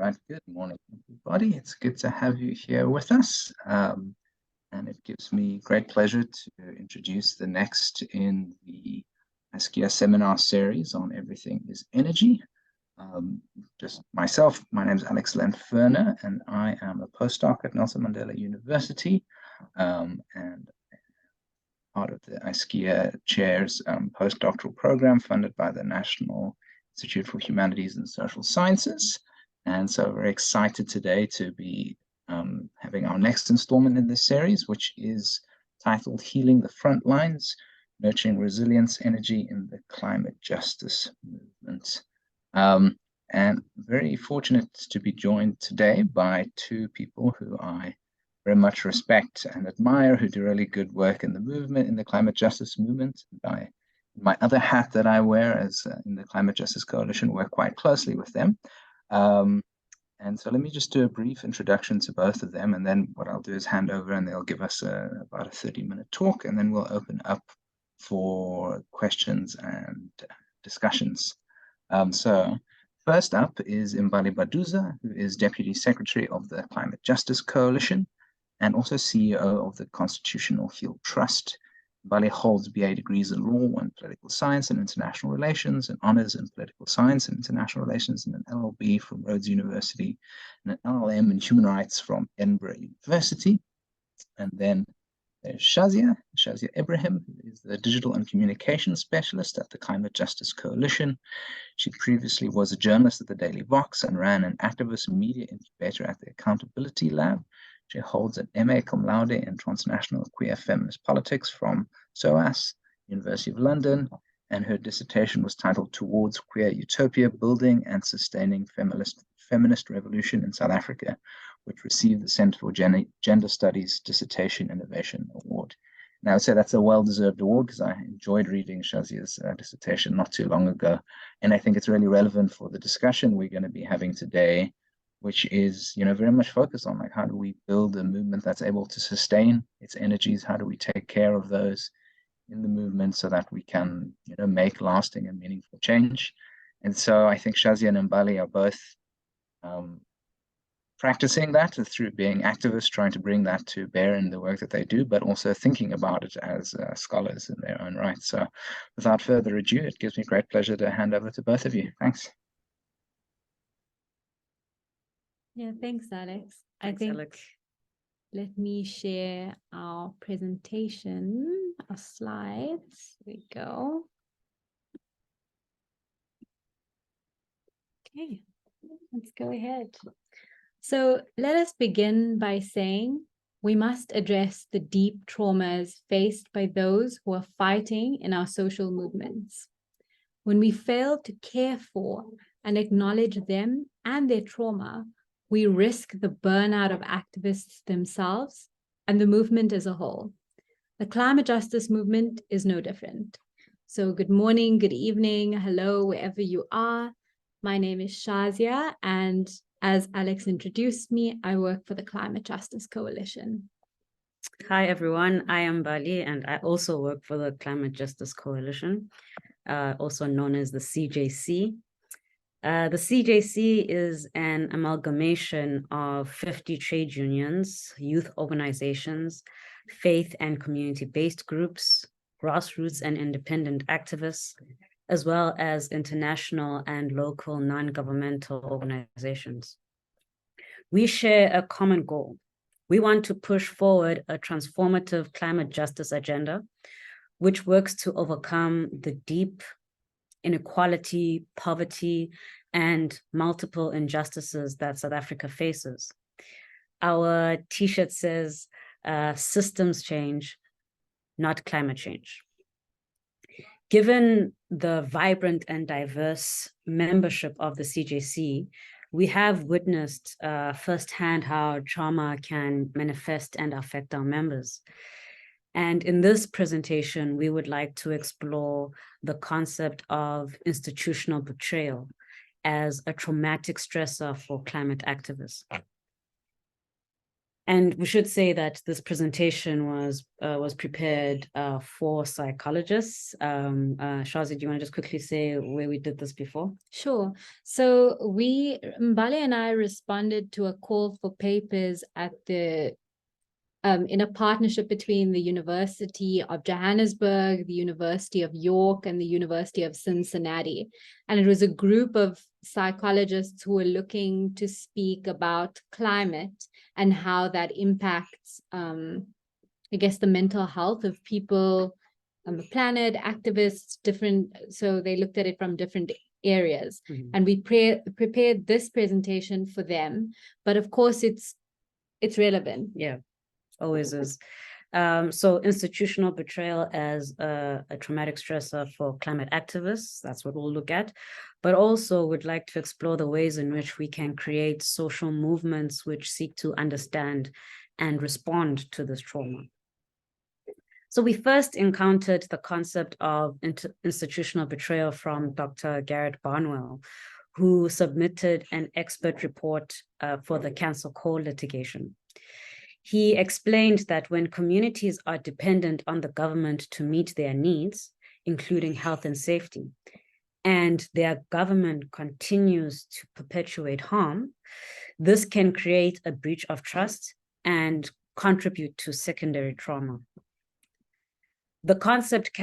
right, good morning, everybody. It's good to have you here with us. And it gives me great pleasure to introduce the next in the Iscia seminar series on Everything is Energy. Just myself, my name is Alex Lanferner, and I am a postdoc at Nelson Mandela University, and part of the Iscia Chair's postdoctoral program funded by the National Institute for Humanities and Social Sciences. And so very excited today to be having our next installment in this series, which is titled Healing the Frontlines, Nurturing Resilience Energy in the Climate Justice Movement. And very fortunate to be joined today by two people who I very much respect and admire, who do really good work in the movement, in the climate justice movement. My other hat that I wear as in the Climate Justice Coalition, work quite closely with them. And so let me just do a brief introduction to both of them, and then what I'll do is hand over and they'll give us about a 30-minute talk, and then we'll open up for questions and discussions. So first up is Mbali Baduza, who is Deputy Secretary of the Climate Justice Coalition and also CEO of the Constitutional Heal Trust. Mbali holds BA degrees in law and political science and international relations, and honors in political science and international relations, and an LLB from Rhodes University, and an LLM in human rights from Edinburgh University. And then there's Shaazia Ebrahim, who is the digital and communication specialist at the Climate Justice Coalition. She previously was a journalist at the Daily Vox and ran an activist media incubator at the Accountability Lab. She holds an MA cum laude in transnational queer feminist politics from SOAS, University of London, and her dissertation was titled Towards Queer Utopia, Building and Sustaining Feminist Revolution in South Africa, which received the Center for Gender Studies Dissertation Innovation Award. And I would say that's a well-deserved award because I enjoyed reading Shaazia's dissertation not too long ago. And I think it's really relevant for the discussion we're going to be having today, which is, very much focused on, like, how do we build a movement that's able to sustain its energies? How do we take care of those in the movement so that we can, make lasting and meaningful change? And so I think Shaazia and Mbali are both practicing that through being activists, trying to bring that to bear in the work that they do, but also thinking about it as scholars in their own right. So without further ado, it gives me great pleasure to hand over to both of you. Thanks. Yeah, thanks, Alex. Thanks, Alex. Let me share our presentation, our slides. Here we go. Okay, let's go ahead. So let us begin by saying we must address the deep traumas faced by those who are fighting in our social movements. When we fail to care for and acknowledge them and their trauma, we risk the burnout of activists themselves and the movement as a whole. The climate justice movement is no different. So good morning, good evening, hello, wherever you are. My name is Shaazia, and as Alex introduced me, I work for the Climate Justice Coalition. Hi, everyone. I am Mbali, and I also work for the Climate Justice Coalition, also known as the CJC. The CJC is an amalgamation of 50 trade unions, youth organizations, faith and community-based groups, grassroots and independent activists, as well as international and local non-governmental organizations. We share a common goal. We want to push forward a transformative climate justice agenda, which works to overcome the deep inequality, poverty, and multiple injustices that South Africa faces. Our T-shirt says, systems change, not climate change. Given the vibrant and diverse membership of the CJC, we have witnessed firsthand how trauma can manifest and affect our members. And in this presentation, we would like to explore the concept of institutional betrayal as a traumatic stressor for climate activists. And we should say that this presentation was prepared for psychologists. Shaazia, do you want to just quickly say where we did this before? Sure. So Mbali and I responded to a call for papers at the in a partnership between the University of Johannesburg, the University of York, and the University of Cincinnati. And it was a group of psychologists who were looking to speak about climate and how that impacts, I guess, the mental health of people on the planet, activists, different. So they looked at it from different areas. Mm-hmm. And we prepared this presentation for them. But of course, it's relevant. Yeah. Always is. So institutional betrayal as a traumatic stressor for climate activists, that's what we'll look at. But also would like to explore the ways in which we can create social movements which seek to understand and respond to this trauma. So we first encountered the concept of institutional betrayal from Dr. Garrett Barnwell, who submitted an expert report for the Cancel Core litigation. He explained that when communities are dependent on the government to meet their needs, including health and safety, and their government continues to perpetuate harm, this can create a breach of trust and contribute to secondary trauma. The concept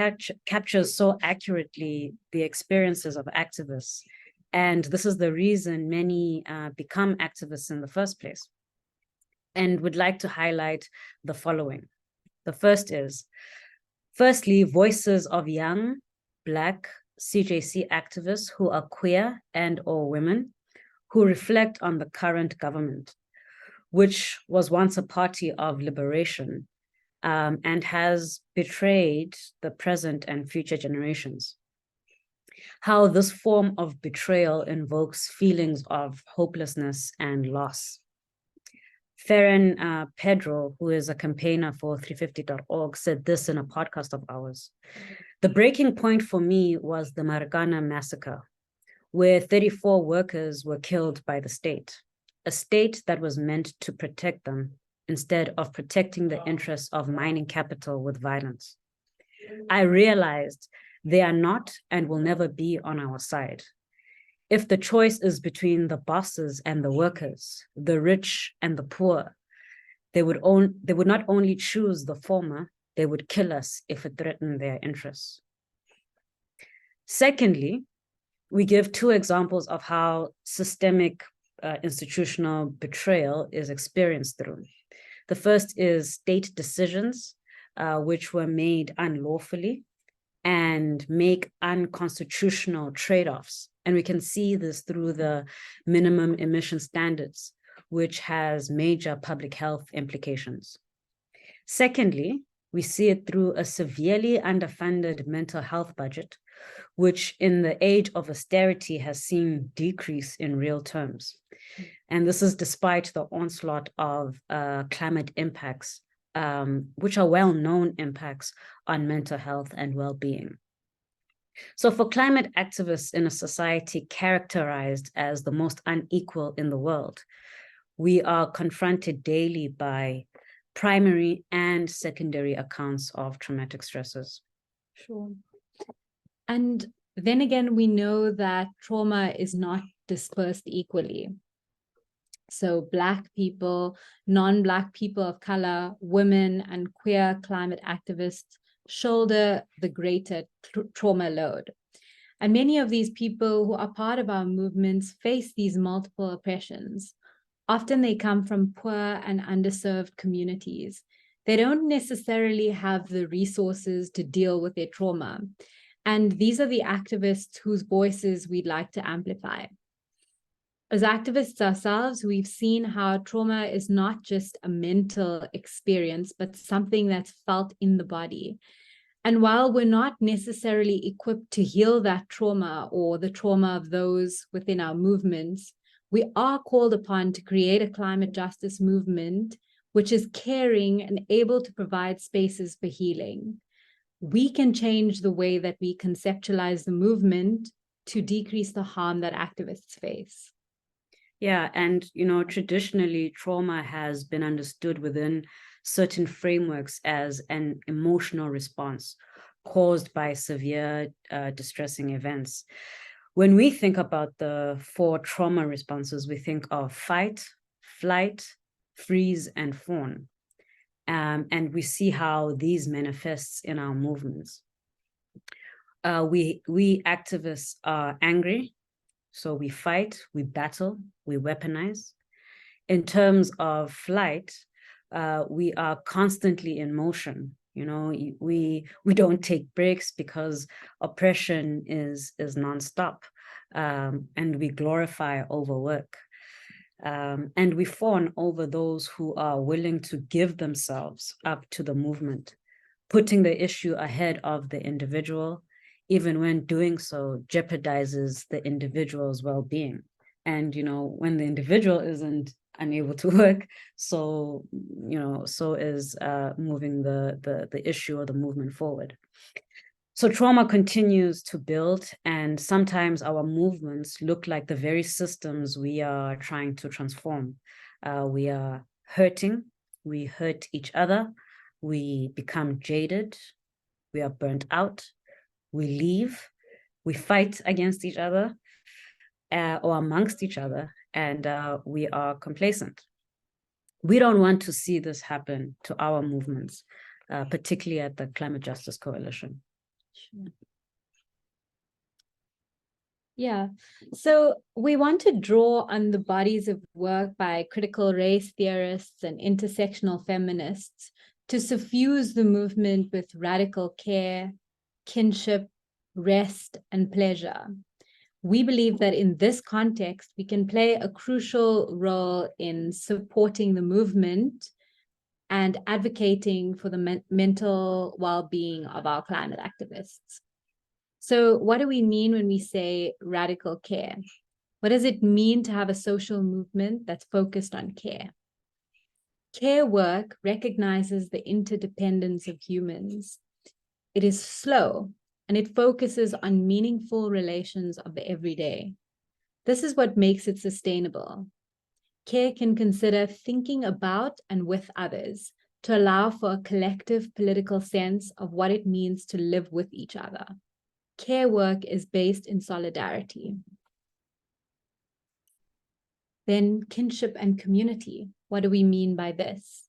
captures so accurately the experiences of activists, and this is the reason many become activists in the first place. And would like to highlight the following. The first is, firstly, voices of young, Black CJC activists who are queer and/or women who reflect on the current government, which was once a party of liberation and has betrayed the present and future generations. How this form of betrayal invokes feelings of hopelessness and loss. Ferran Pedro, who is a campaigner for 350.org, said this in a podcast of ours. The breaking point for me was the Marikana massacre, where 34 workers were killed by the state, a state that was meant to protect them instead of protecting the interests of mining capital with violence. I realized they are not and will never be on our side. If the choice is between the bosses and the workers, the rich and the poor, they would not only choose the former, they would kill us if it threatened their interests. Secondly, we give two examples of how systemic institutional betrayal is experienced through. The first is state decisions, which were made unlawfully and make unconstitutional trade-offs. And we can see this through the minimum emission standards, which has major public health implications. Secondly, we see it through a severely underfunded mental health budget, which in the age of austerity has seen decrease in real terms. And this is despite the onslaught of climate impacts, which are well-known impacts on mental health and well-being. So for climate activists in a society characterized as the most unequal in the world, we are confronted daily by primary and secondary accounts of traumatic stressors. Sure. And then again, we know that trauma is not dispersed equally. So Black people, non-Black people of color, women, and queer climate activists shoulder the greater trauma load. And many of these people who are part of our movements face these multiple oppressions. Often they come from poor and underserved communities. They don't necessarily have the resources to deal with their trauma. And these are the activists whose voices we'd like to amplify. As activists ourselves, we've seen how trauma is not just a mental experience, but something that's felt in the body. And while we're not necessarily equipped to heal that trauma or the trauma of those within our movements, we are called upon to create a climate justice movement which is caring and able to provide spaces for healing. We can change the way that we conceptualize the movement to decrease the harm that activists face. Yeah, and traditionally, trauma has been understood within certain frameworks as an emotional response caused by severe distressing events. When we think about the 4 trauma responses, we think of fight, flight, freeze, and fawn. And we see how these manifests in our movements. We activists are angry, so we fight, we battle, we weaponize. In terms of flight, we are constantly in motion. We don't take breaks because oppression is nonstop, and we glorify overwork. And we fawn over those who are willing to give themselves up to the movement, putting the issue ahead of the individual, even when doing so jeopardizes the individual's well-being. And when the individual isn't unable to work, so is moving the issue or the movement forward. So trauma continues to build, and sometimes our movements look like the very systems we are trying to transform. We are hurting, we hurt each other, we become jaded, we are burnt out, we leave, we fight against each other or amongst each other, and we are complacent. We don't want to see this happen to our movements, particularly at the Climate Justice Coalition. Sure. Yeah, so we want to draw on the bodies of work by critical race theorists and intersectional feminists to suffuse the movement with radical care, kinship, rest, and pleasure. We believe that in this context, we can play a crucial role in supporting the movement and advocating for the mental well-being of our climate activists. So what do we mean when we say radical care? What does it mean to have a social movement that's focused on care? Care work recognizes the interdependence of humans. It is slow, and it focuses on meaningful relations of the everyday. This is what makes it sustainable. Care can consider thinking about and with others to allow for a collective political sense of what it means to live with each other. Care work is based in solidarity. Then kinship and community. What do we mean by this?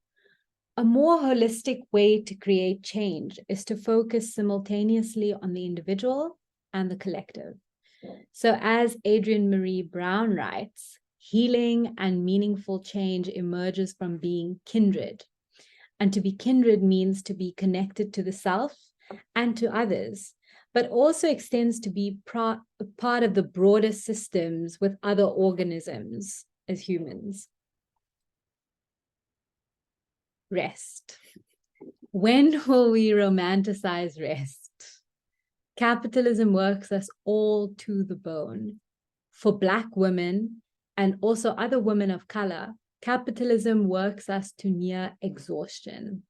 A more holistic way to create change is to focus simultaneously on the individual and the collective. So as Adrienne Marie Brown writes, healing and meaningful change emerges from being kindred. And to be kindred means to be connected to the self and to others, but also extends to be part of the broader systems with other organisms as humans. Rest. When will we romanticize rest? Capitalism works us all to the bone. For Black women and also other women of color, capitalism works us to near exhaustion.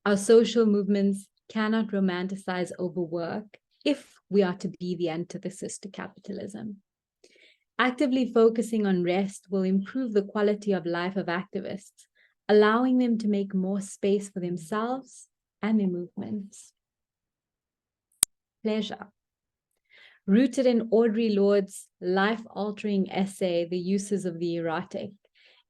Our social movements cannot romanticize overwork if we are to be the antithesis to capitalism. Actively focusing on rest will improve the quality of life of activists, allowing them to make more space for themselves and their movements. Pleasure. Rooted in Audre Lorde's life-altering essay, The Uses of the Erotic,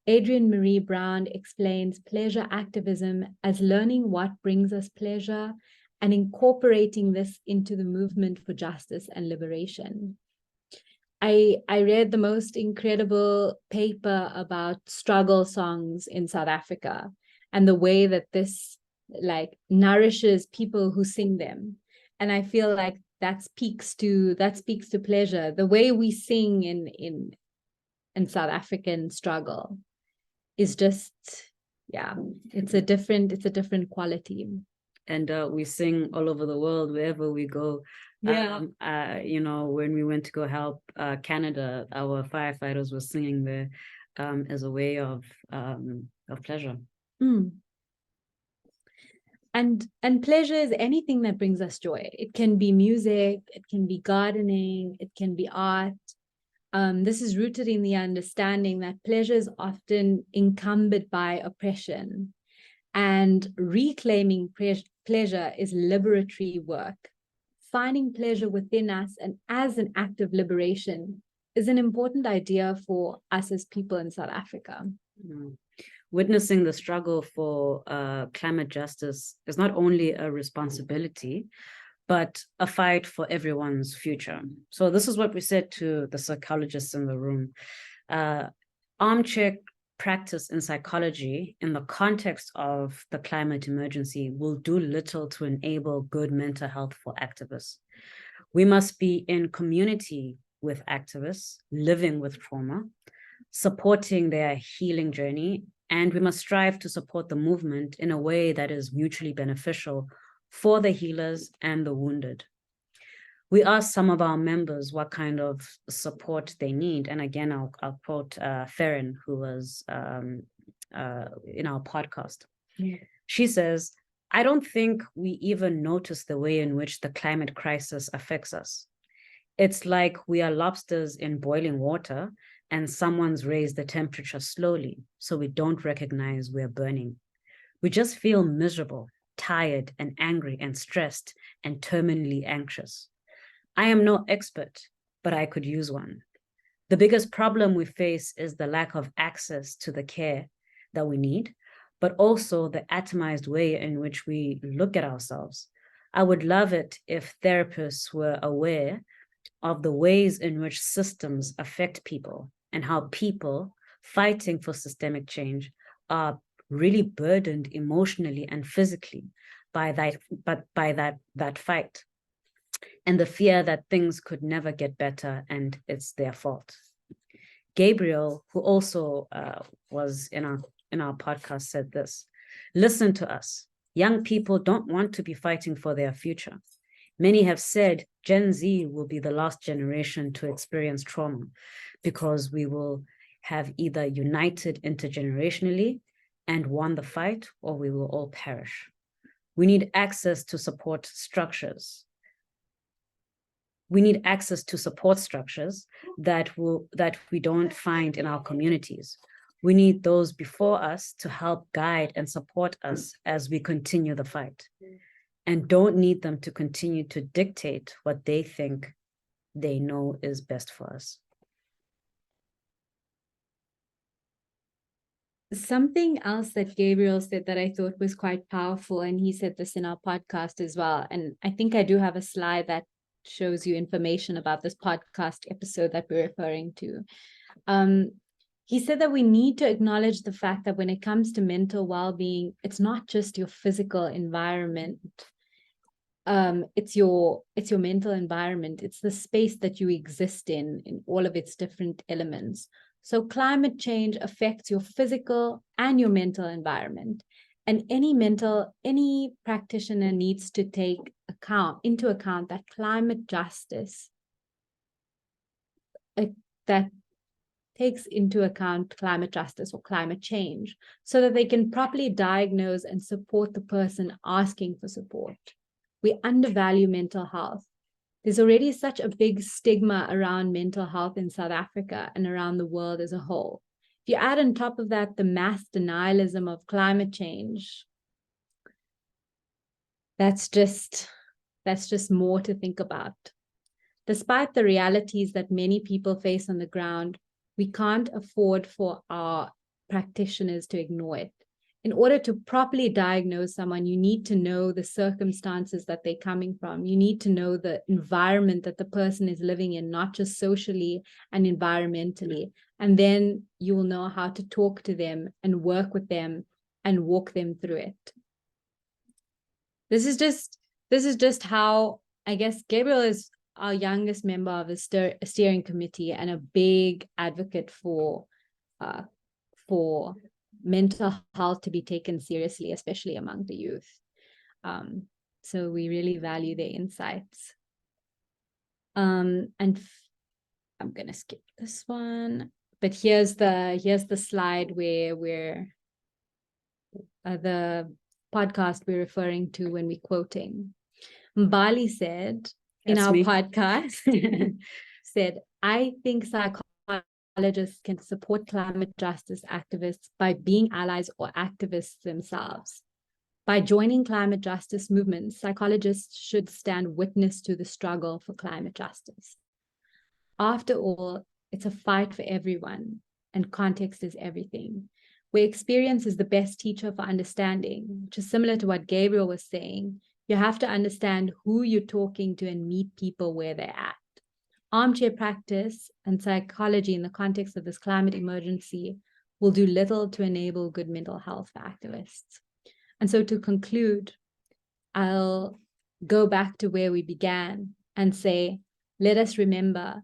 Adrienne Marie Brown explains pleasure activism as learning what brings us pleasure and incorporating this into the movement for justice and liberation. I read the most incredible paper about struggle songs in South Africa and the way that this nourishes people who sing them. And I feel like that speaks to pleasure. The way we sing in South African struggle is just, yeah, it's a different quality. And we sing all over the world wherever we go. Yeah. When we went to go help Canada, our firefighters were singing there as a way of pleasure. And pleasure is anything that brings us joy. It can be music, it can be gardening, it can be art. This is rooted in the understanding that pleasure is often encumbered by oppression, and reclaiming pleasure is liberatory work. Finding pleasure within us and as an act of liberation is an important idea for us as people in South Africa. Witnessing the struggle for climate justice is not only a responsibility, but a fight for everyone's future. So this is what we said to the psychologists in the room. Armchair practice in psychology in the context of the climate emergency will do little to enable good mental health for activists. We must be in community with activists, living with trauma, supporting their healing journey, and we must strive to support the movement in a way that is mutually beneficial for the healers and the wounded. We asked some of our members what kind of support they need. And again, I'll quote Farron, who was in our podcast. Yeah. She says, "I don't think we even notice the way in which the climate crisis affects us. It's like we are lobsters in boiling water and someone's raised the temperature slowly, so we don't recognize we're burning. We just feel miserable, tired and angry and stressed and terminally anxious. I am no expert, but I could use one. The biggest problem we face is the lack of access to the care that we need, but also the atomized way in which we look at ourselves. I would love it if therapists were aware of the ways in which systems affect people and how people fighting for systemic change are really burdened emotionally and physically by that fight, and the fear that things could never get better and it's their fault." Gabriel, who also was in our podcast, said this: "Listen to us. Young people don't want to be fighting for their future. Many have said Gen Z will be the last generation to experience trauma because we will have either united intergenerationally and won the fight, or we will all perish. We need access to support structures. We need access to support structures that we don't find in our communities. We need those before us to help guide and support us as we continue the fight, and don't need them to continue to dictate what they think they know is best for us." Something else that Gabriel said that I thought was quite powerful, and he said this in our podcast as well, and I think I do have a slide that shows you information about this podcast episode that we're referring to. He said that we need to acknowledge the fact that when it comes to mental well-being, it's not just your physical environment. It's your mental environment. It's the space that you exist in all of its different elements. So climate change affects your physical and your mental environment. And any practitioner needs to take into account that climate justice, that takes into account climate justice or climate change, so that they can properly diagnose and support the person asking for support. We undervalue mental health. There's already such a big stigma around mental health in South Africa and around the world as a whole. If you add on top of that the mass denialism of climate change, that's just more to think about. Despite the realities that many people face on the ground, we can't afford for our practitioners to ignore it. In order to properly diagnose someone, you need to know the circumstances that they're coming from. You need to know the environment that the person is living in, not just socially and environmentally. And then you will know how to talk to them and work with them and walk them through it. This is just how, I guess, Gabriel is our youngest member of the steering committee and a big advocate for mental health to be taken seriously, especially among the youth. So we really value their insights. And I'm gonna skip this one, but here's the slide where we're the podcast we're referring to when we're quoting. Mbali said in our podcast, said, I think psychologists can support climate justice activists by being allies or activists themselves. By joining climate justice movements, psychologists should stand witness to the struggle for climate justice. After all, it's a fight for everyone, and context is everything. Where experience is the best teacher for understanding, which is similar to what Gabriel was saying, you have to understand who you're talking to and meet people where they're at. Armchair practice and psychology in the context of this climate emergency will do little to enable good mental health for activists. And so to conclude, I'll go back to where we began and say, let us remember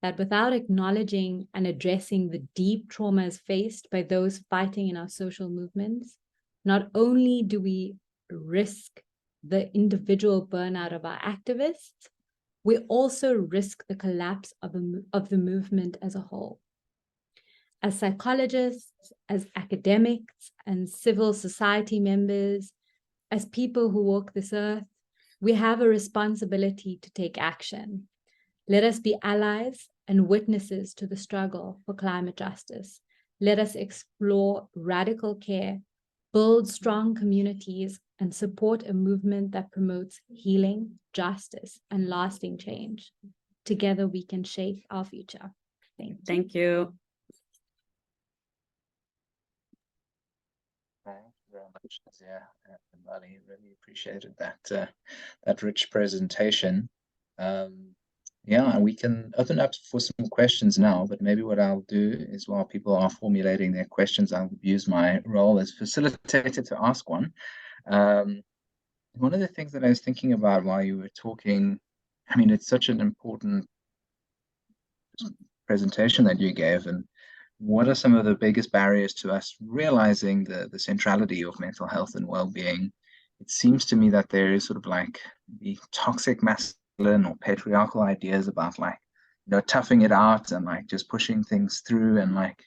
that without acknowledging and addressing the deep traumas faced by those fighting in our social movements, not only do we risk the individual burnout of our activists, we also risk the collapse of the movement as a whole. As psychologists, as academics and civil society members, as people who walk this earth, we have a responsibility to take action. Let us be allies and witnesses to the struggle for climate justice. Let us explore radical care, build strong communities, and support a movement that promotes healing, justice, and lasting change. Together, we can shape our future. Thank you. Thank you very much, Shaazia and Mbali. Really appreciated that rich presentation. Yeah, we can open up for some questions now, but maybe what I'll do is while people are formulating their questions, I'll use my role as facilitator to ask one. One of the things that I was thinking about while you were talking, I mean, it's such an important presentation that you gave, and what are some of the biggest barriers to us realizing the centrality of mental health and well-being? It seems to me that there is sort of like the toxic masculine or patriarchal ideas about like, you know, toughing it out and like just pushing things through. And like,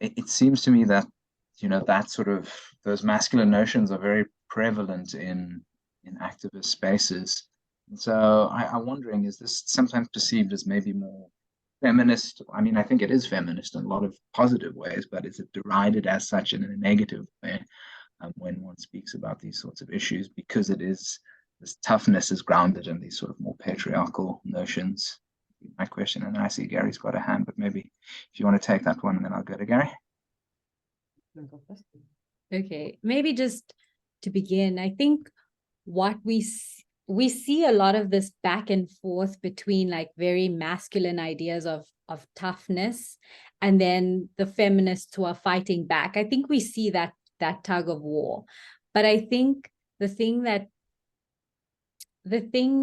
it seems to me that, you know, that sort of, those masculine notions are very prevalent in activist spaces. And so I'm wondering, is this sometimes perceived as maybe more feminist? I mean, I think it is feminist in a lot of positive ways, but is it derided as such in a negative way when one speaks about these sorts of issues, because it is, this toughness is grounded in these sort of more patriarchal notions? My question, and I see Gary's got a hand, but maybe if you want to take that one, and then I'll go to Gary. Okay, maybe just to begin, I think what we see a lot of this back and forth between like very masculine ideas of toughness and then the feminists who are fighting back. I think we see that tug of war. But I think the thing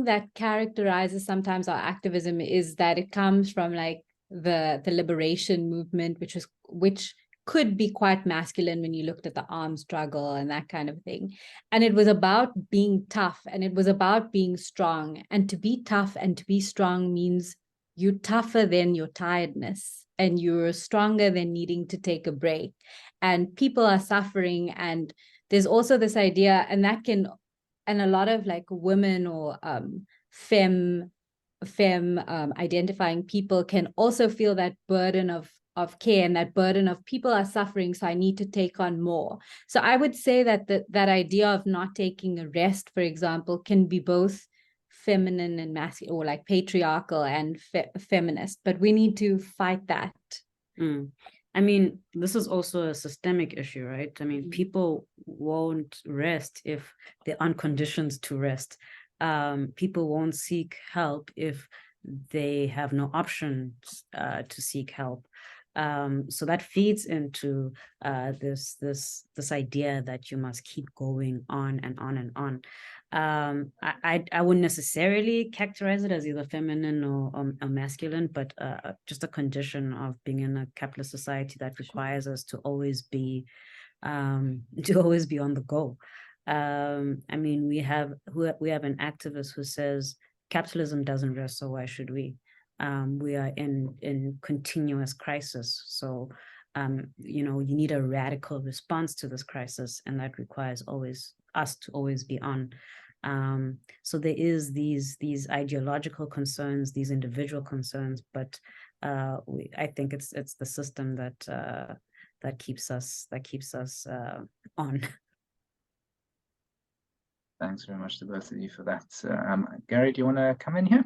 that characterizes sometimes our activism is that it comes from like the liberation movement, which could be quite masculine when you looked at the arms struggle and that kind of thing. And it was about being tough, and it was about being strong. And to be tough and to be strong means you're tougher than your tiredness, and you're stronger than needing to take a break. And people are suffering. And there's also this idea, and a lot of like women or femme identifying people can also feel that burden of care and that burden of people are suffering, so I need to take on more. So I would say that that idea of not taking a rest, for example, can be both feminine and masculine, or like patriarchal and feminist, but we need to fight that. I mean, this is also a systemic issue, right? I mean, people won't rest if they aren't conditioned to rest. People won't seek help if they have no options to seek help. So that feeds into this idea that you must keep going on and on and on. I wouldn't necessarily characterize it as either feminine or masculine, but just a condition of being in a capitalist society that requires us to always be on the go. I mean, we have an activist who says capitalism doesn't rest, so why should we? We are in continuous crisis. So, you know, you need a radical response to this crisis, and that requires us to always be on. So there is these ideological concerns, these individual concerns, but I think it's the system that keeps us on. Thanks very much to both of you for that. Gary, do you want to come in here?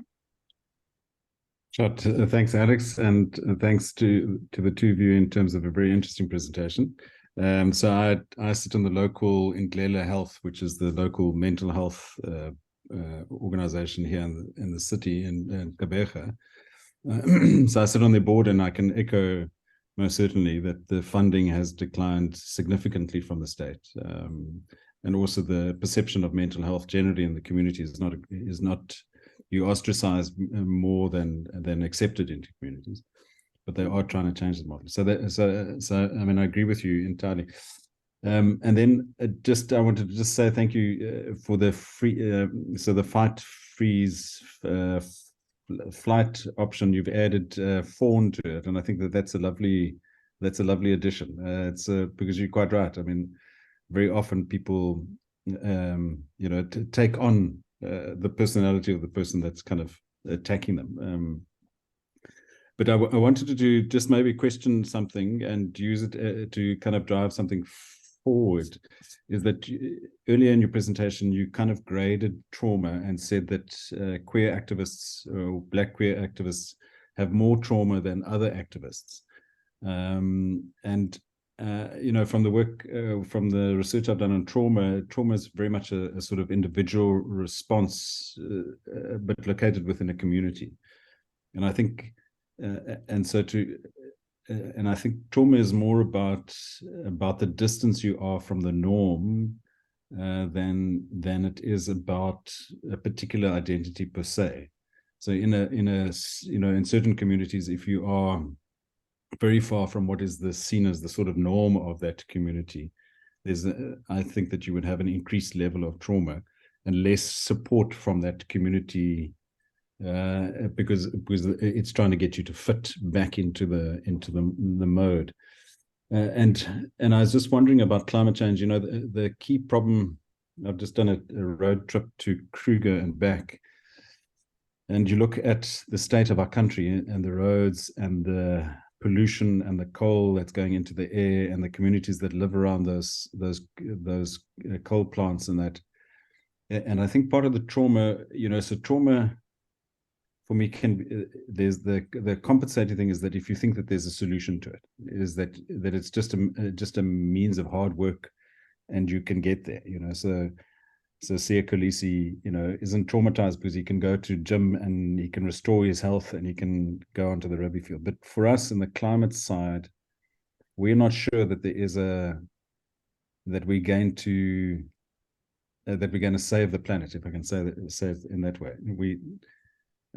Sure. Thanks, Alex, and thanks to the two of you in terms of a very interesting presentation. So I sit on the local Inglela Health, which is the local mental health organization here in the city in Gqeberha. So I sit on their board, and I can echo most certainly that the funding has declined significantly from the state, and also the perception of mental health generally in the community is not you ostracized more than accepted into communities, but they are trying to change the model. So I mean, I agree with you entirely. And then I wanted to just say thank you for the free, so the fight, freeze, flight option. You've added fawn to it, and I think that's a lovely addition. It's because you're quite right. I mean, very often people, take on the personality of the person that's kind of attacking them. But I wanted to just maybe question something and use it to kind of drive something forward. Is that earlier in your presentation, you kind of graded trauma and said that queer activists or Black queer activists have more trauma than other activists. From the work, from the research I've done on trauma is very much a sort of individual response, but located within a community. And I think, and I think trauma is more about the distance you are from the norm than it is about a particular identity per se. So in certain communities, if you are very far from what is seen as the sort of norm of that community, I think that you would have an increased level of trauma and less support from that community, because it's trying to get you to fit back into the mode. And I was just wondering about climate change. The key problem. I've just done a road trip to Kruger and back, and you look at the state of our country and the roads and the pollution and the coal that's going into the air and the communities that live around those coal plants and that. And I think part of the trauma, so trauma for me there's the compensating thing is that if you think that there's a solution to it, is that it's just a means of hard work and you can get there, So Sia Khaleesi, isn't traumatized because he can go to gym and he can restore his health and he can go onto the rugby field. But for us in the climate side, we're not sure that we're going to save the planet, if I can say it in that way.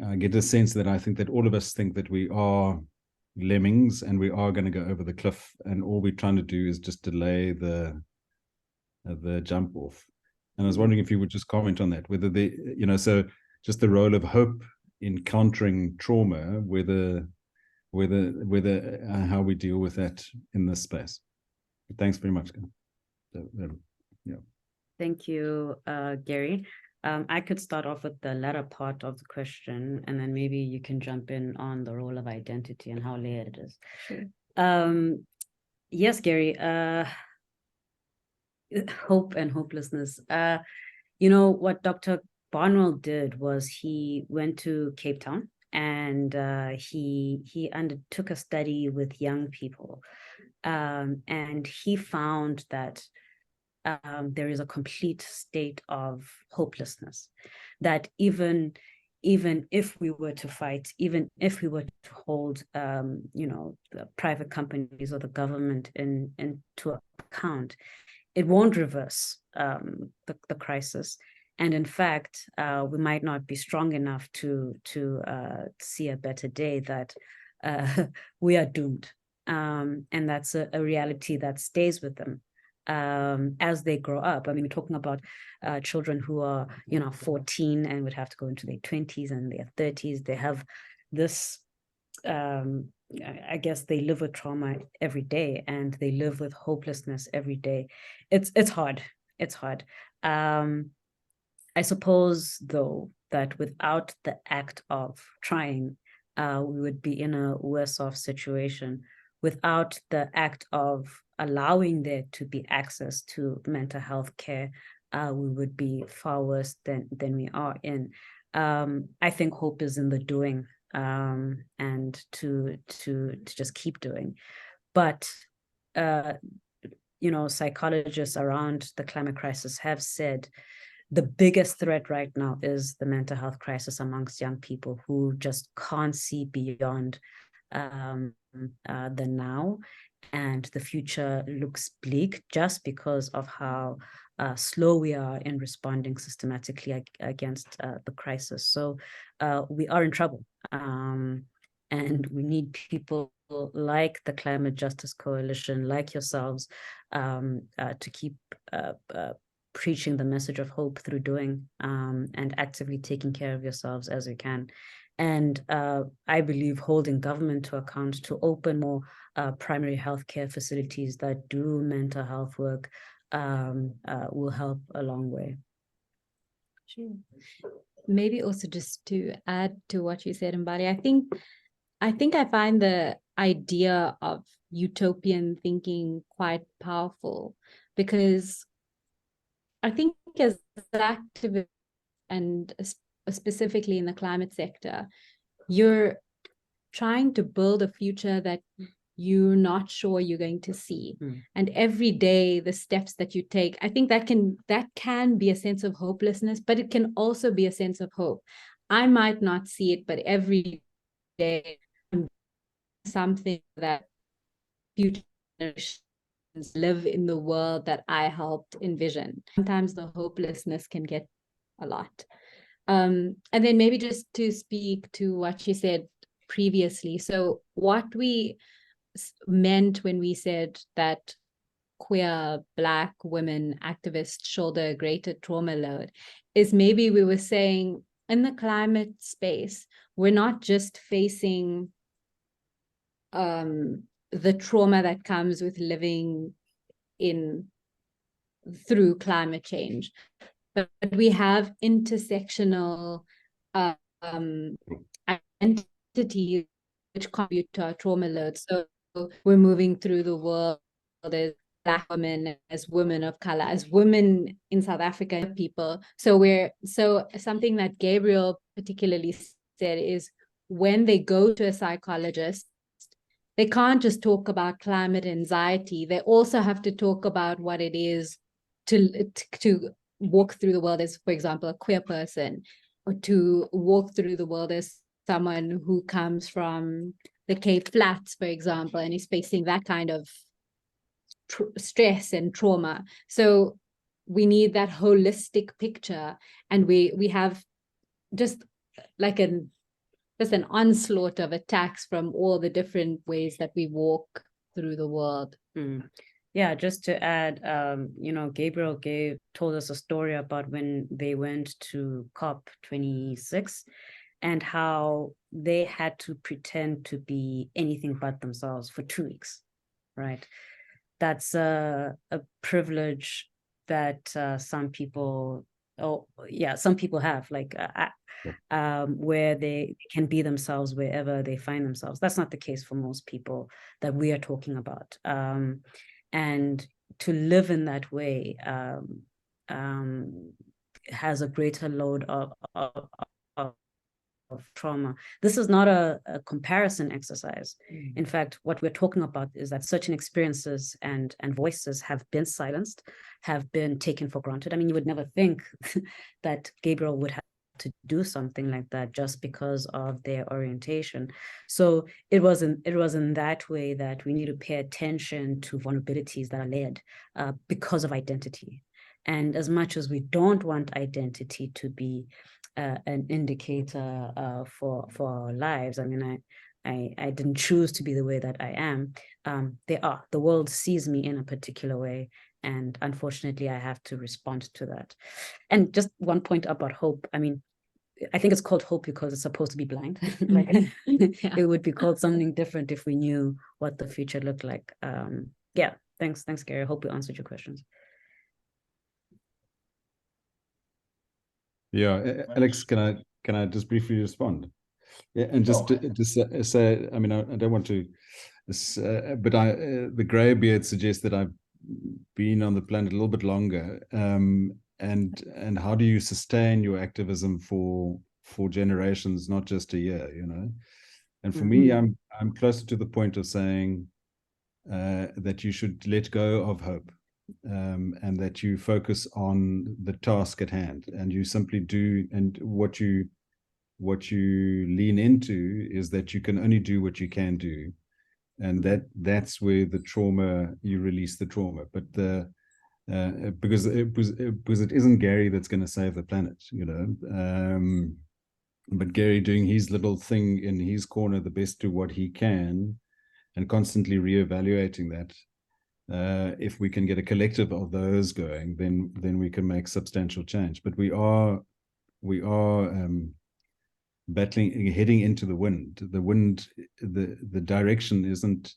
I get a sense that I think that all of us think that we are lemmings and we are going to go over the cliff, and all we're trying to do is just delay the jump off. And I was wondering if you would just comment on that, whether so just the role of hope in countering trauma, whether how we deal with that in this space. But thanks very much. Yeah. Thank you, Gary. I could start off with the latter part of the question, and then maybe you can jump in on the role of identity and how layered it is. Sure. Yes, Gary. Hope and hopelessness. What Dr. Barnwell did was he went to Cape Town and he undertook a study with young people, and he found that there is a complete state of hopelessness, that even if we were to fight, even if we were to hold the private companies or the government into account, it won't reverse the crisis. And in fact, we might not be strong enough to see a better day, that we are doomed. And that's a reality that stays with them as they grow up. I mean, we're talking about children who are 14 and would have to go into their 20s and their 30s. They have this I guess they live with trauma every day, and they live with hopelessness every day. It's hard. I suppose, though, that without the act of trying, we would be in a worse off situation. Without the act of allowing there to be access to mental health care, we would be far worse than we are in. I think hope is in the doing, and to just keep doing. But psychologists around the climate crisis have said the biggest threat right now is the mental health crisis amongst young people who just can't see beyond the now, and the future looks bleak just because of how slow we are in responding systematically against the crisis. So we are in trouble, and we need people like the Climate Justice Coalition, like yourselves, to keep preaching the message of hope through doing, and actively taking care of yourselves as you can. And I believe holding government to account to open more primary healthcare facilities that do mental health work will help a long way. Sure. Maybe also just to add to what you said, Mbali, I think I find the idea of utopian thinking quite powerful, because I think as activists, and specifically in the climate sector, you're trying to build a future that you're not sure you're going to see. And every day, the steps that you take, I think that can be a sense of hopelessness, but it can also be a sense of hope. I might not see it, but every day I'm doing something that future generations live in the world that I helped envision. Sometimes the hopelessness can get a lot. And then maybe just to speak to what you said previously. So what we meant when we said that queer Black women activists shoulder a greater trauma load is maybe we were saying in the climate space, we're not just facing the trauma that comes with living through climate change, but we have intersectional identities which contribute to our trauma load. So we're moving through the world as Black women, as women of color, as women in South Africa, people. So something that Gabriel particularly said is when they go to a psychologist, they can't just talk about climate anxiety. They also have to talk about what it is to walk through the world as, for example, a queer person, or to walk through the world as someone who comes from the Cape Flats, for example, and is facing that kind of stress and trauma. So we need that holistic picture, and we have just like an onslaught of attacks from all the different ways that we walk through the world. Yeah, just to add, Gabriel told us a story about when they went to COP26 and how they had to pretend to be anything but themselves for 2 weeks, right? That's a privilege that some people have, like where they can be themselves wherever they find themselves. That's not the case for most people that we are talking about. And to live in that way has a greater load of trauma. This is not a comparison exercise. In fact, what we're talking about is that certain experiences and voices have been silenced, have been taken for granted. I mean, you would never think that Gabriel would have to do something like that just because of their orientation. So it was in that way that we need to pay attention to vulnerabilities that are layered because of identity. And as much as we don't want identity to be an indicator for our lives, I mean, I didn't choose to be the way that I am. The world sees me in a particular way, and unfortunately, I have to respond to that. And just one point about hope. I mean, I think it's called hope because it's supposed to be blind. Like it would be called something different if we knew what the future looked like. Yeah, thanks, Gary. I hope we answered your questions. Yeah, Alex, can I just briefly respond? Yeah, and just say, I mean, I don't want to, but the greybeard suggests that I've been on the planet a little bit longer, and how do you sustain your activism for generations, not just a year, you know? And for me, I'm closer to the point of saying that you should let go of hope, and that you focus on the task at hand, and you simply do, and what you lean into is that you can only do what you can do, and that's where the trauma, you release the trauma. But because it isn't Gary that's going to save the planet, you know. But Gary doing his little thing in his corner, the best to what he can, and constantly reevaluating that. If we can get a collective of those going, then we can make substantial change. But we are battling, heading into the wind. The direction isn't.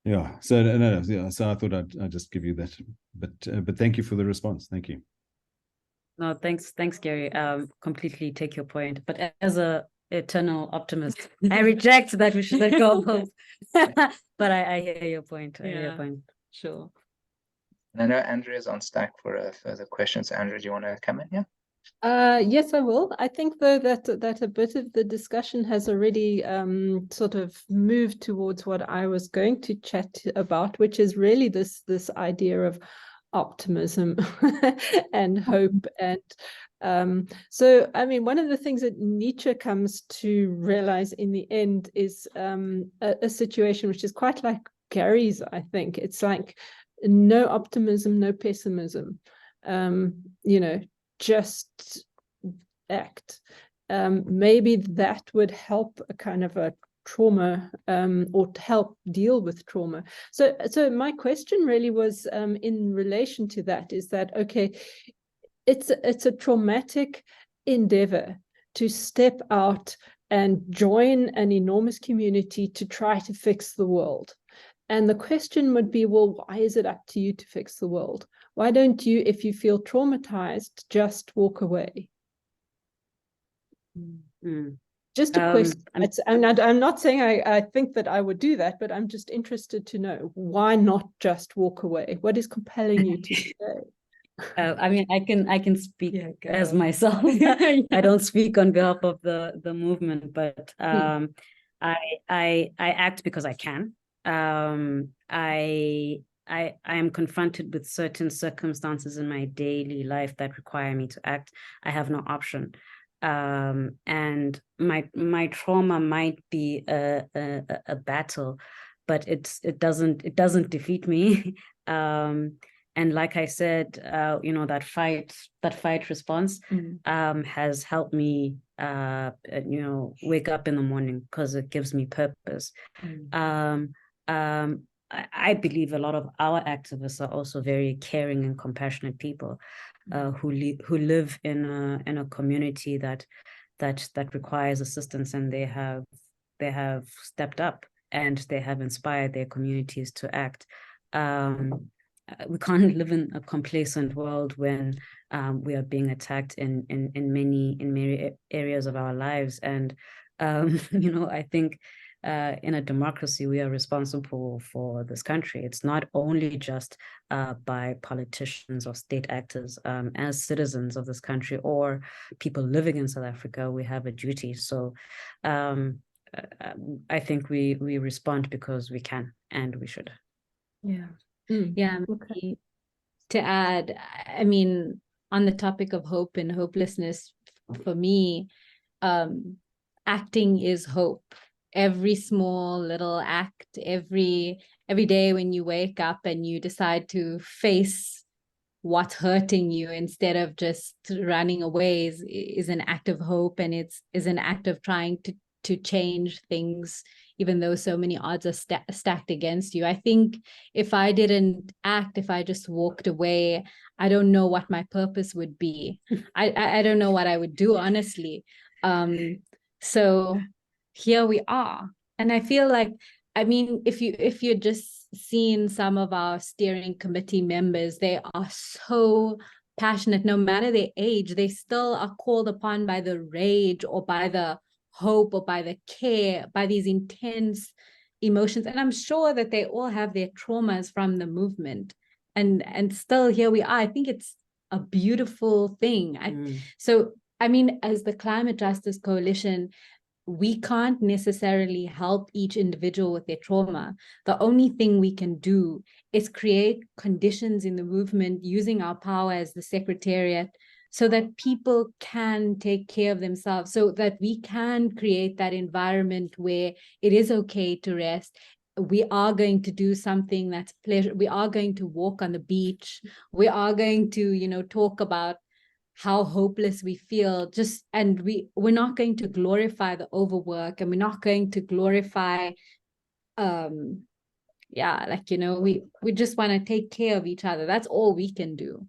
Yeah. So no. Yeah. So I thought I'd just give you that. But thank you for the response. Thank you. No, thanks, Gary. Completely take your point. But as a eternal optimist, I reject that we should let go of hope. But I hear your point. I hear your point. Sure. And I know Andrea's on stack for further questions. Andrea, do you want to come in here? Yes, I will. I think, though, that a bit of the discussion has already sort of moved towards what I was going to chat about, which is really this idea of optimism and hope. And so, I mean, one of the things that Nietzsche comes to realize in the end is a situation which is quite like Gary's, I think. It's like no optimism, no pessimism, you know, just act. Maybe that would help a kind of a trauma, or to help deal with trauma. So my question really was in relation to that, is that, okay, it's a traumatic endeavor to step out and join an enormous community to try to fix the world. And the question would be, well, why is it up to you to fix the world? Why don't you, if you feel traumatized, just walk away? Just a question. I'm not saying I think that I would do that, but I'm just interested to know, why not just walk away? What is compelling you to stay? I mean, I can speak as myself. I don't speak on behalf of the movement, but I act because I can. I am confronted with certain circumstances in my daily life that require me to act. I have no option. And my trauma might be a battle, but it doesn't defeat me. And like I said, you know, that fight response has helped me, you know, wake up in the morning, because it gives me purpose. I believe a lot of our activists are also very caring and compassionate people, who live in a community that requires assistance, and they have stepped up, and they have inspired their communities to act. We can't live in a complacent world when we are being attacked in many areas of our lives. And you know, I think in a democracy, we are responsible for this country. It's not only just by politicians or state actors. As citizens of this country, or people living in South Africa, we have a duty. So I think we respond because we can, and we should. Yeah. Okay. To add, I mean, on the topic of hope and hopelessness, for me, acting is hope. Every small little act, every day when you wake up and you decide to face what's hurting you instead of just running away is an act of hope, and is an act of trying to change things, even though so many odds are stacked against you. I think if I didn't act, if I just walked away, I don't know what my purpose would be. I don't know what I would do, honestly. So here we are. And I feel like, I mean, if you're just seeing some of our steering committee members, they are so passionate, no matter their age, they still are called upon by the rage or by the hope or by the care, by these intense emotions. And I'm sure that they all have their traumas from the movement. And still here we are. I think it's a beautiful thing. So, I mean, as the Climate Justice Coalition, we can't necessarily help each individual with their trauma. The only thing we can do is create conditions in the movement using our power as the Secretariat so that people can take care of themselves, so that we can create that environment where it is okay to rest. We are going to do something that's pleasure. We are going to walk on the beach. We are going to, talk about how hopeless we feel, and we're not going to glorify the overwork, and we're not going to glorify we just want to take care of each other. That's all we can do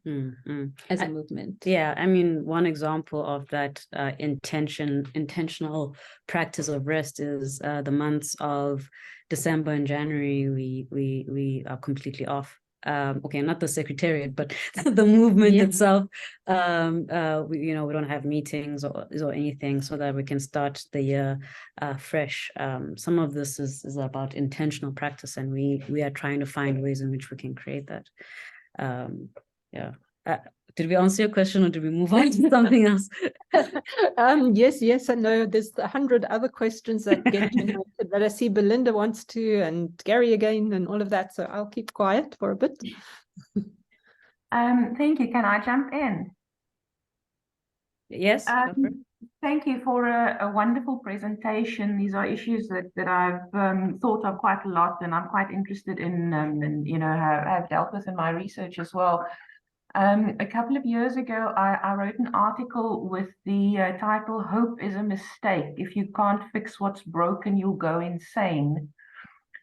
as a movement. Yeah, I mean, one example of that intentional practice of rest is the months of December and January. We are completely off. Okay, not the Secretariat, but the movement itself. We don't have meetings or anything, so that we can start the year fresh. Some of this is about intentional practice, and we are trying to find ways in which we can create that. Did we answer your question, or did we move on to something else? Yes, and no. There's 100 other questions that get generated that I see Belinda wants to, and Gary again, and all of that. So I'll keep quiet for a bit. Thank you. Can I jump in? Yes. Thank you for a wonderful presentation. These are issues that I've thought of quite a lot, and I'm quite interested in, and have dealt with in my research as well. A couple of years ago, I wrote an article with the title, "Hope is a Mistake. If you can't fix what's broken, you'll go insane."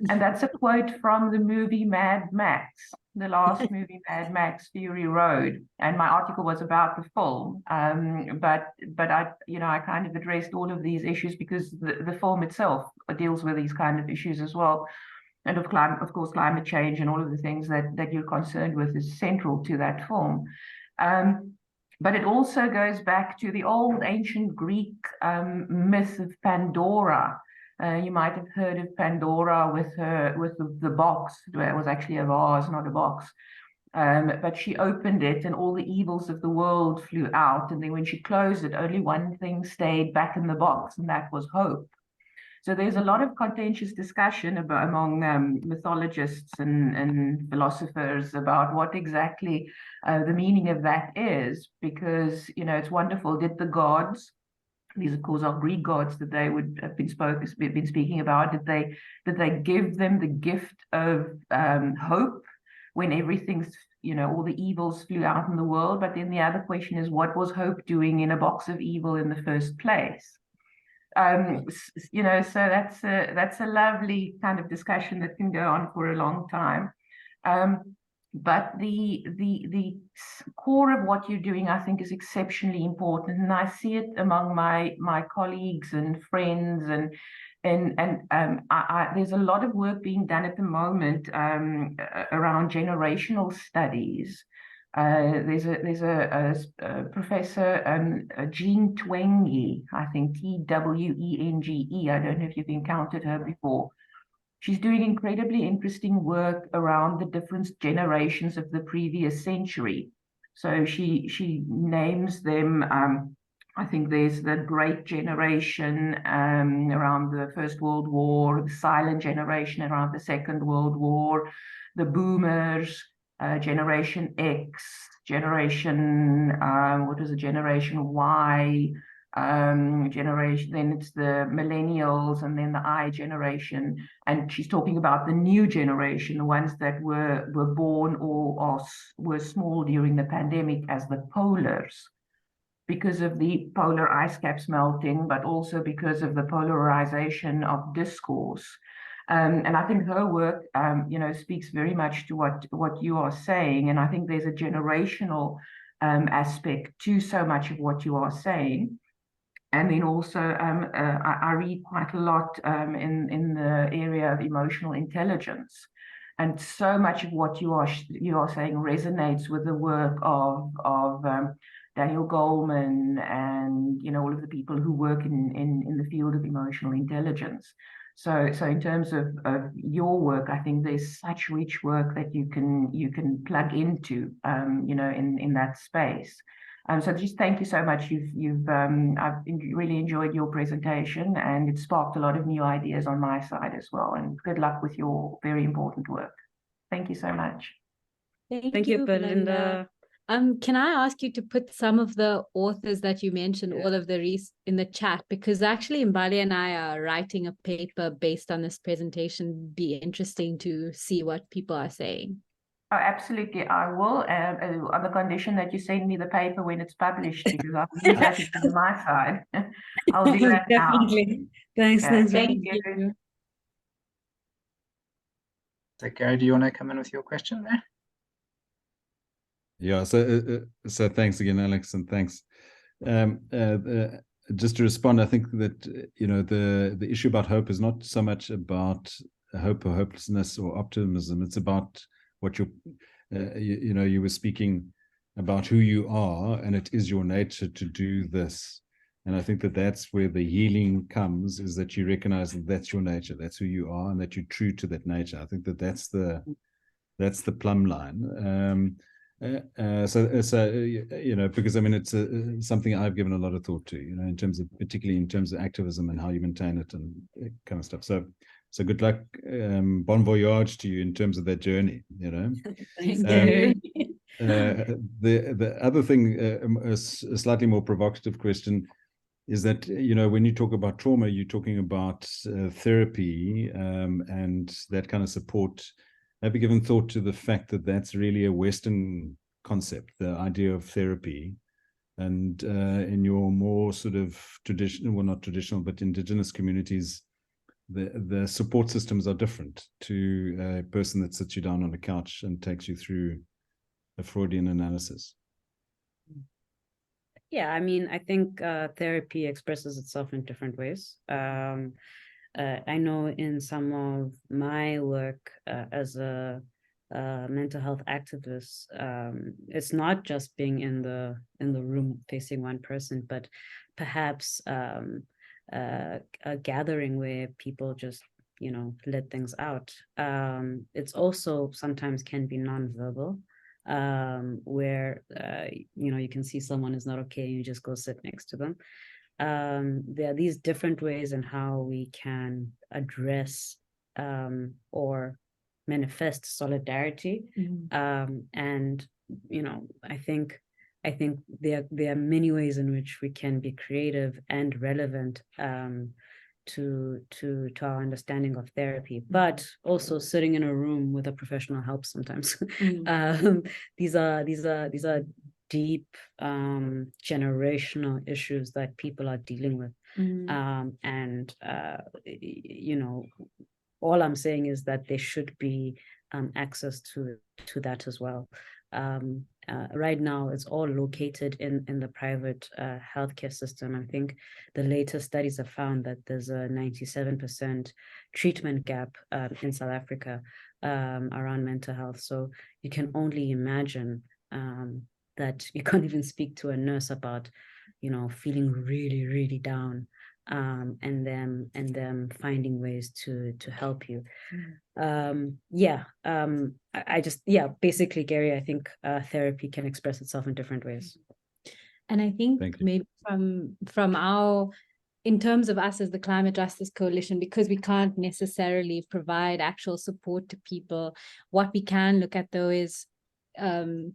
And that's a quote from the movie Mad Max, the last movie, Mad Max Fury Road. And my article was about the film. But I kind of addressed all of these issues because the film itself deals with these kind of issues as well. And of course, climate change and all of the things that you're concerned with is central to that film. But it also goes back to the old ancient Greek myth of Pandora. You might have heard of Pandora with the box. It was actually a vase, not a box. But she opened it and all the evils of the world flew out. And then when she closed it, only one thing stayed back in the box, and that was hope. So there's a lot of contentious discussion among mythologists and philosophers about what exactly the meaning of that is, because it's wonderful. Did the gods, these of course are Greek gods that they would have been speaking about, did they give them the gift of hope when everything's all the evils flew out in the world? But then the other question is, what was hope doing in a box of evil in the first place? So that's a lovely kind of discussion that can go on for a long time. But the core of what you're doing, I think, is exceptionally important, and I see it among my colleagues and friends, and there's a lot of work being done at the moment around generational studies. There's a professor, Jean Twenge, I think Twenge. I don't know if you've encountered her before. She's doing incredibly interesting work around the different generations of the previous century. So she names them. I think there's the Great Generation around the First World War, the Silent Generation around the Second World War, the Boomers, Generation X, Generation Generation Y, generation, then it's the millennials, and then the I generation. And she's talking about the new generation, the ones that were born or were small during the pandemic, as the polars, because of the polar ice caps melting, but also because of the polarization of discourse. And I think her work, speaks very much to what you are saying. And I think there's a generational aspect to so much of what you are saying. And then also, I read quite a lot in the area of emotional intelligence. And so much of what you are saying resonates with the work of Daniel Goleman and, you know, all of the people who work in the field of emotional intelligence. So in terms of your work, I think there's such rich work that you can plug into, you know, in that space. So just thank you so much. I've really enjoyed your presentation, and it sparked a lot of new ideas on my side as well. And good luck with your very important work. Thank you so much. Thank you, Belinda. Can I ask you to put some of the authors that you mentioned, all of the in the chat, because actually Mbali and I are writing a paper based on this presentation. Be interesting to see what people are saying. Oh, absolutely, I will, on the condition that you send me the paper when it's published, because I'll use that on my side. I'll do that Definitely. Now. Thanks, Okay, thanks. thank you. So Gary, do you want to come in with your question there? Yeah, so thanks again, Alex, and thanks. Just to respond, I think that, you know, the issue about hope is not so much about hope or hopelessness or optimism. It's about what you know, you were speaking about who you are, and it is your nature to do this. And I think that that's where the healing comes, is that you recognize that that's your nature, that's who you are, and that you're true to that nature. I think that that's the plumb line. So you know, because I mean, it's something I've given a lot of thought to, you know, in terms of, particularly in terms of activism and how you maintain it and kind of stuff. So good luck, bon voyage to you in terms of that journey, you know. Thanks, Gary. The other thing, a slightly more provocative question, is that, you know, when you talk about trauma, you're talking about therapy and that kind of support. Have you given thought to the fact that that's really a Western concept, the idea of therapy? And in your more sort of traditional, well, not traditional, but indigenous communities, the support systems are different to a person that sits you down on a couch and takes you through a Freudian analysis. Yeah, I mean, I think therapy expresses itself in different ways. I know in some of my work as a mental health activist, it's not just being in the room facing one person, but perhaps a gathering where people just, you know, let things out. It's also sometimes can be nonverbal, where you know, you can see someone is not okay and you just go sit next to them. There are these different ways in how we can address or manifest solidarity. And, you know, I think there are many ways in which we can be creative and relevant to our understanding of therapy, but also sitting in a room with a professional helps sometimes. These are deep generational issues that people are dealing with. And you know, all I'm saying is that there should be access to that as well. Right now, it's all located in the private healthcare system. I think the latest studies have found that there's a 97% treatment gap in South Africa around mental health. So you can only imagine that you can't even speak to a nurse about, you know, feeling really, really down, and them finding ways to help you. Basically, Gary, I think therapy can express itself in different ways. And I think maybe from our, in terms of us as the Climate Justice Coalition, because we can't necessarily provide actual support to people, what we can look at though is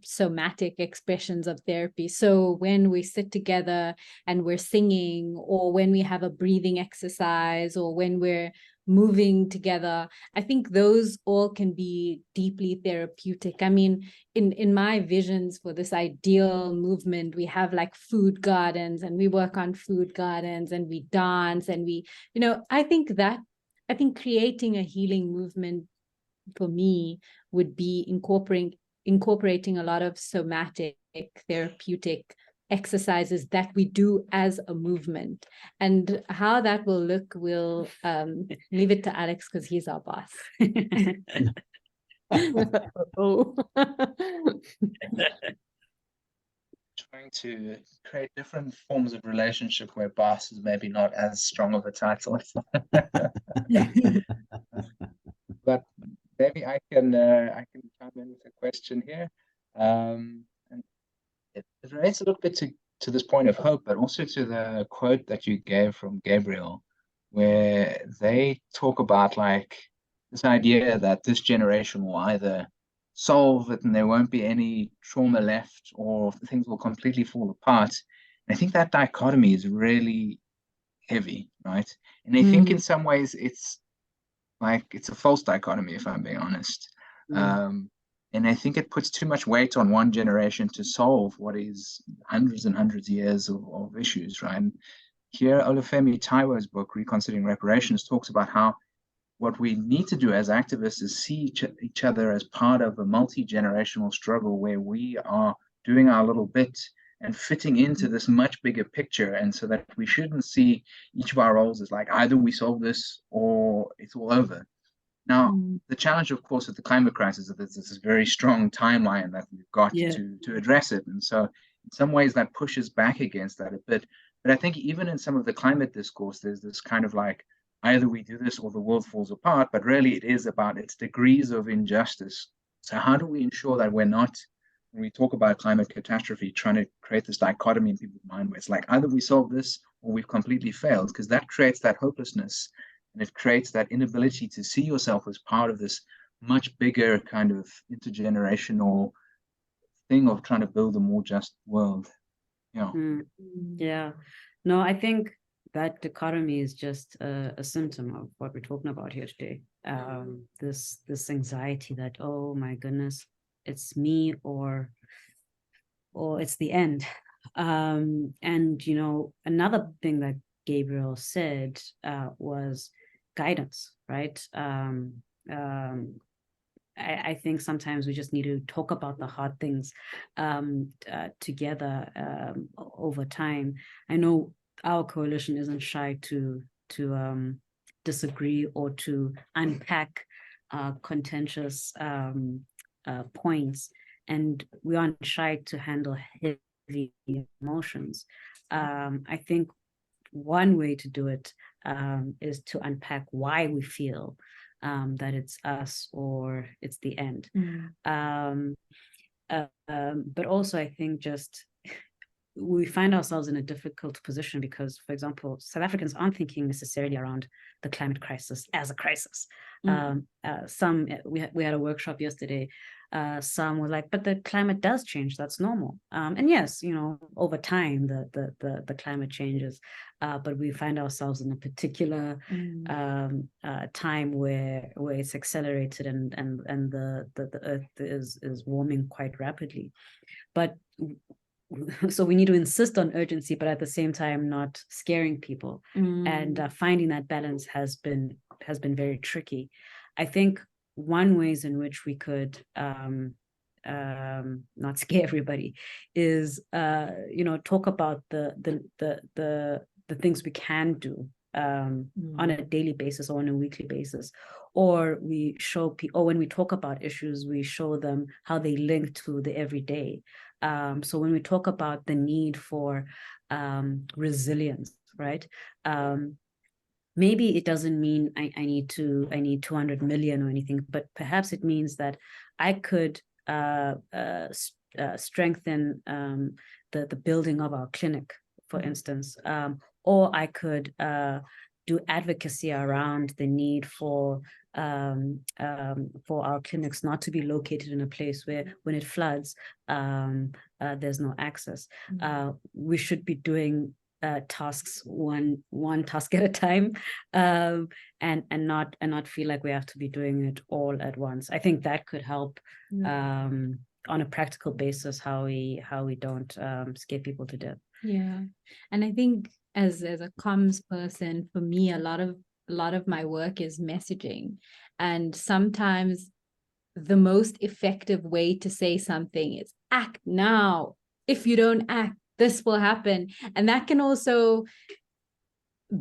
somatic expressions of therapy. So when we sit together and we're singing, or when we have a breathing exercise, or when we're moving together, I think those all can be deeply therapeutic. I mean, in my visions for this ideal movement, we have like food gardens, and we work on food gardens, and we dance, and we, you know, I think creating a healing movement for me would be incorporating a lot of somatic therapeutic exercises that we do as a movement. And how that will look, we'll leave it to Alex, because he's our boss. Oh. Trying to create different forms of relationship where boss is maybe not as strong of a title. But maybe I can chime in with a question here. And it relates a little bit to this point of hope, but also to the quote that you gave from Gabriel, where they talk about like this idea that this generation will either solve it and there won't be any trauma left, or things will completely fall apart. And I think that dichotomy is really heavy, right? And I think in some ways it's a false dichotomy, if I'm being honest. And I think it puts too much weight on one generation to solve what is hundreds and hundreds of years of issues, right? And here, Olufemi Taiwo's book, Reconsidering Reparations, talks about how what we need to do as activists is see each other as part of a multi-generational struggle where we are doing our little bit and fitting into this much bigger picture. And so that we shouldn't see each of our roles as like either we solve this or it's all over. Now, the challenge, of course, with the climate crisis is that there's this very strong timeline that we've got to address it. And so in some ways that pushes back against that a bit. But I think even in some of the climate discourse, there's this kind of like, either we do this or the world falls apart, but really it is about its degrees of injustice. So how do we ensure that we're not, when we talk about climate catastrophe, trying to create this dichotomy in people's mind where it's like either we solve this or we've completely failed, because that creates that hopelessness. And it creates that inability to see yourself as part of this much bigger kind of intergenerational thing of trying to build a more just world. Yeah. Yeah. No, I think that dichotomy is just a symptom of what we're talking about here today. This anxiety that, oh my goodness, it's me or it's the end. And you know, another thing that Gabriel said was guidance, right? I think sometimes we just need to talk about the hard things together over time. I know our coalition isn't shy to disagree or to unpack contentious points, and we aren't shy to handle heavy emotions. I think one way to do it is to unpack why we feel that it's us or it's the end. But also I think just we find ourselves in a difficult position because, for example, South Africans aren't thinking necessarily around the climate crisis as a crisis. Some, we had a workshop yesterday, some were like, but the climate does change, that's normal. And yes, you know, over time, the climate changes, but we find ourselves in a particular time where it's accelerated and the earth is warming quite rapidly. But so we need to insist on urgency, but at the same time not scaring people. And finding that balance has been very tricky. I think one ways in which we could not scare everybody is you know, talk about the things we can do on a daily basis or on a weekly basis, or we show people, or when we talk about issues, we show them how they link to the everyday. So when we talk about the need for resilience, right? Maybe it doesn't mean I need 200 million or anything, but perhaps it means that I could strengthen the building of our clinic, for instance, or I could do advocacy around the need for our clinics not to be located in a place where when it floods, there's no access. We should be doing tasks one task at a time, and not feel like we have to be doing it all at once. I think that could help on a practical basis how we don't scare people to death. Yeah, and I think as a comms person, for me, a lot of my work is messaging, and sometimes the most effective way to say something is act now. If you don't act, this will happen. And that can also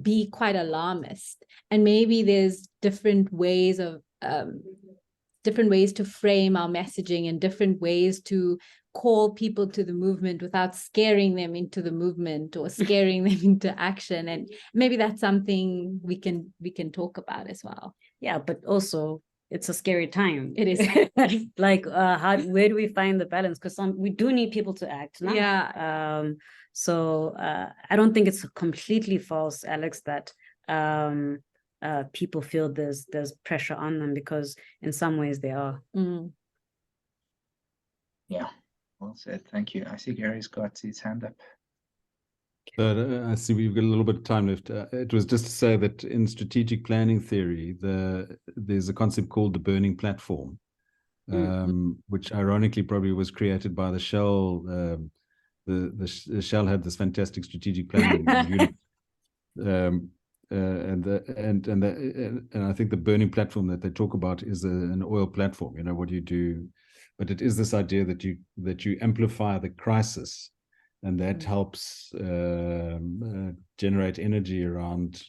be quite alarmist. And maybe there's different ways of different ways to frame our messaging and different ways to call people to the movement without scaring them into the movement or scaring them into action. And maybe that's something we can talk about as well. Yeah, but also it's a scary time. It is. Like, where do we find the balance? Because we do need people to act now. Yeah. So I don't think it's completely false, Alex, that people feel there's pressure on them, because in some ways they are. Yeah, well said. Thank you. I see Gary's got his hand up. But I see we've got a little bit of time left. It was just to say that in strategic planning theory, there's a concept called the burning platform, which ironically probably was created by the Shell. The Shell had this fantastic strategic planning unit, and I think the burning platform that they talk about is an oil platform. You know, what do you do? But it is this idea that you amplify the crisis, and that helps generate energy around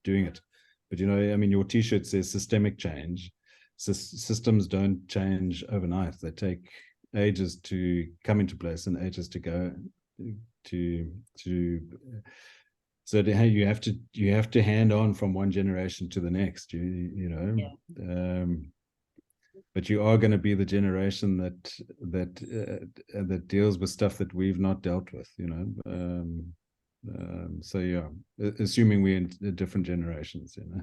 doing it. But, you know, I mean, your T-shirt says systemic change. Systems don't change overnight. They take ages to come into place and ages to go so you have to hand on from one generation to the next. But you are going to be the generation that deals with stuff that we've not dealt with, you know. So yeah, assuming we're in different generations, you know.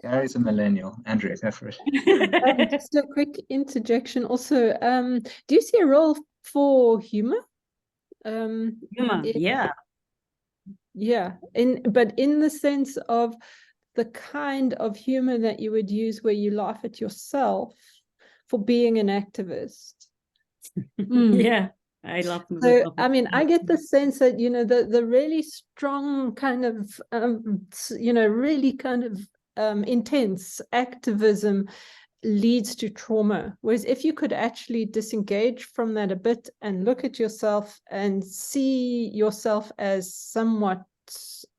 Gary's a millennial. Andrea, go for it. Just a quick interjection. Also, do you see a role for humor? Humor, yeah. But in the sense of the kind of humor that you would use where you laugh at yourself for being an activist. Yeah, I love. So I mean, I get the sense that, you know, the really strong kind of you know, really kind of intense activism leads to trauma, whereas if you could actually disengage from that a bit and look at yourself and see yourself as somewhat,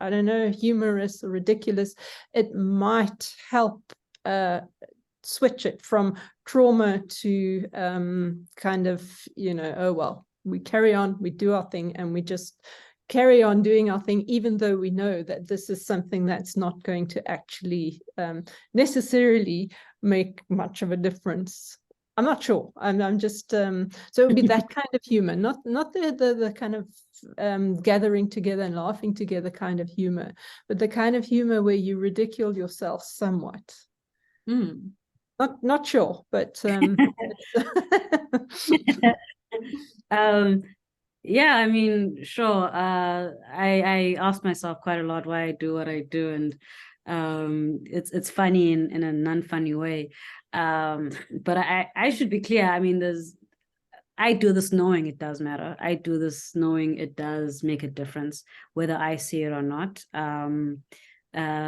I don't know, humorous or ridiculous, it might help switch it from trauma to kind of, you know, oh well, we carry on, we do our thing, and we just carry on doing our thing, even though we know that this is something that's not going to actually necessarily make much of a difference. I'm not sure. I'm just so it would be that kind of humor, not the kind of gathering together and laughing together kind of humor, but the kind of humor where you ridicule yourself somewhat. Not sure, but yeah, I mean, sure. I ask myself quite a lot why I do what I do, and it's funny in a non-funny way. But I should be clear. I mean, I do this knowing it does matter. I do this knowing it does make a difference, whether I see it or not.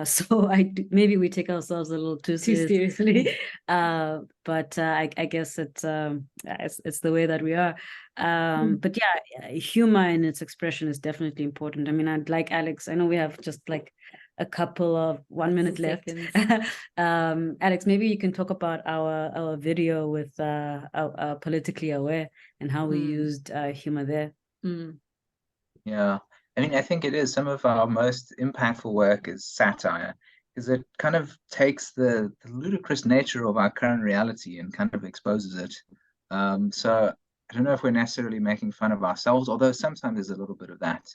So maybe we take ourselves a little too seriously. But I guess it's the way that we are. But yeah, humor in its expression is definitely important. I mean, I'd like Alex. I know we have just like a couple of 1 minute left. Alex, maybe you can talk about our video with Politically Aware and how we used humor there. Yeah, I mean, I think it is some of our most impactful work is satire, because it kind of takes the ludicrous nature of our current reality and kind of exposes it. So I don't know if we're necessarily making fun of ourselves, although sometimes there's a little bit of that.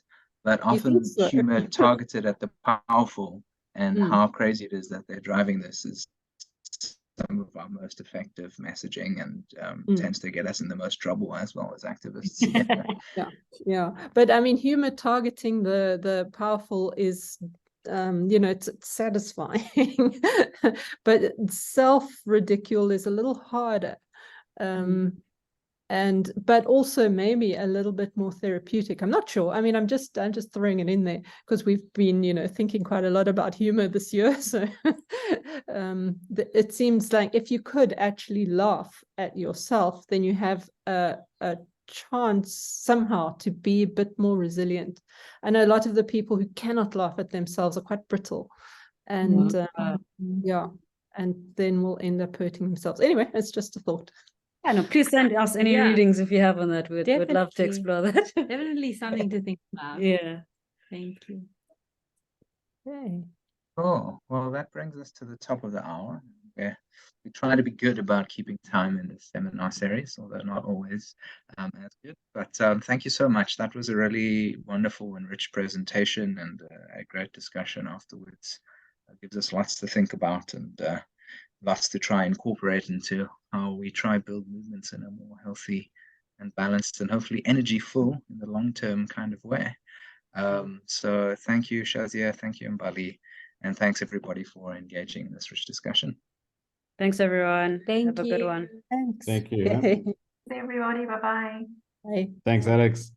But often humor targeted at the powerful and how crazy it is that they're driving this is some of our most effective messaging, and tends to get us in the most trouble as well as activists. Yeah. But I mean, humor targeting the powerful is, you know, it's satisfying, but self-ridicule is a little harder. But also maybe a little bit more therapeutic. I'm not sure. I mean, I'm just throwing it in there because we've been, you know, thinking quite a lot about humor this year. So it seems like if you could actually laugh at yourself, then you have a chance somehow to be a bit more resilient. I know a lot of the people who cannot laugh at themselves are quite brittle. and Wow. yeah, and then will end up hurting themselves. Anyway, it's just a thought. I know. Please send us any Yeah. readings if you have on that. We'd love to Definitely. explore that. Definitely something to think about. Yeah. Thank you. Okay. Cool. Well, that brings us to the top of the hour. We try to be good about keeping time in the seminar series, although not always as good. But thank you so much. That was a really wonderful and rich presentation and a great discussion afterwards. It gives us lots to think about and lots to try and incorporate into how we try build movements in a more healthy and balanced and hopefully energy full in the long term kind of way. So thank you, Shaazia. Thank you, Mbali. And thanks everybody for engaging in this rich discussion. Thanks, everyone. Thank Have a good you. one. Thanks. Thank you. Okay. Everybody, bye-bye. Bye. Thanks, Alex.